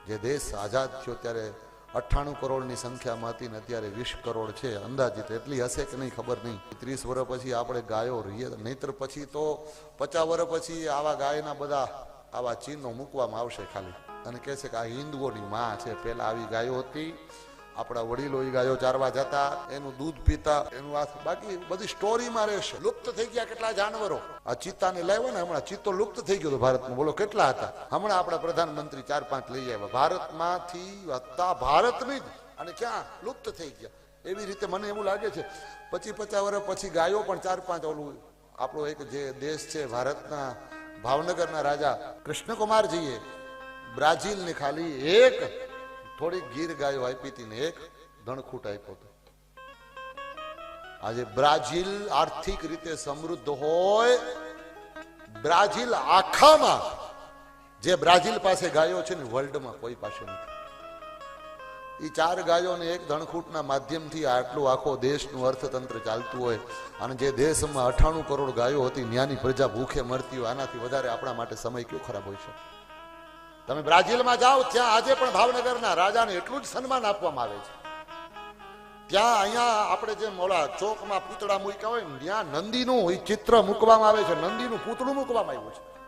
જે દેશ આઝાદ થયો ત્યારે 98 કરોડની સંખ્યામાં હતી ને અત્યારે 20 કરોડ છે. અંદાજિત એટલી હશે કે નહીં ખબર નહીં. 30 વર્ષ પછી આપણે ગાયો રહીએ, નહીતર પછી તો 50 વર્ષ પછી આવા ગાયના બધા આવા ચિહ્નો મૂકવામાં આવશે ખાલી, અને કહે છે કે આ હિન્દુઓની માં છે. પેલા આવી ગાયો હતી, આપણા વડીલો એ ગાયો ચારવા જતા, એનું દૂધ પીતા, એનું આ બાકી બધી સ્ટોરીમાં રહેશે. લુપ્ત થઈ ગયા કેટલા જાનવરો. આ ચિત્તાને લાવ્યો ને હમણાં, ચિત્તો લુપ્ત થઈ ગયો ભારતમાં. બોલો કેટલા હતા. હમણાં આપણા પ્રધાનમંત્રી 4-5 લઈ આવ્યા ભારતમાંથી હતા, ભારતની જ, અને ક્યાં લુપ્ત થઈ ગયા. એવી રીતે મને એવું લાગે છે 25-50 વર્ષ પછી ગાયો પણ 4-5 ઓલું આપણો એક જે દેશ છે ભારતના ભાવનગરના રાજા કૃષ્ણકુમારજીએ બ્રાઝિલની ખાલી એક થોડીક ગીર ગાયો આપી હતી ને એક ધણખૂટ આપ્યો હતો. આજે બ્રાઝિલ આર્થિક રીતે સમૃદ્ધ હોય, બ્રાઝિલ આખામાં જે બ્રાઝિલ પાસે ગાયો છે ને વર્લ્ડમાં કોઈ પાસે નથી. એ 4 ગાયો ને એક ધણખૂટના માધ્યમથી આટલું આખો દેશનું અર્થતંત્ર ચાલતું હોય, અને જે દેશમાં 98 કરોડ ગાયો હતી ત્યાંની પ્રજા ભૂખે મરતી હોય, આનાથી વધારે આપણા માટે સમય કયો ખરાબ હોય છે. તમે બ્રાઝિલમાં જાઓ, ત્યાં આજે પણ ભાવનગરના રાજાને એટલું જ સન્માન આપવામાં આવે છે. ત્યાં અહીંયા આપણે જે મોલા ચોકમાં પૂતળા મૂક્યા હોય ને, ત્યાં નંદીનું ચિત્ર મૂકવામાં આવે છે, નંદીનું પૂતળું મૂકવામાં આવ્યું છે.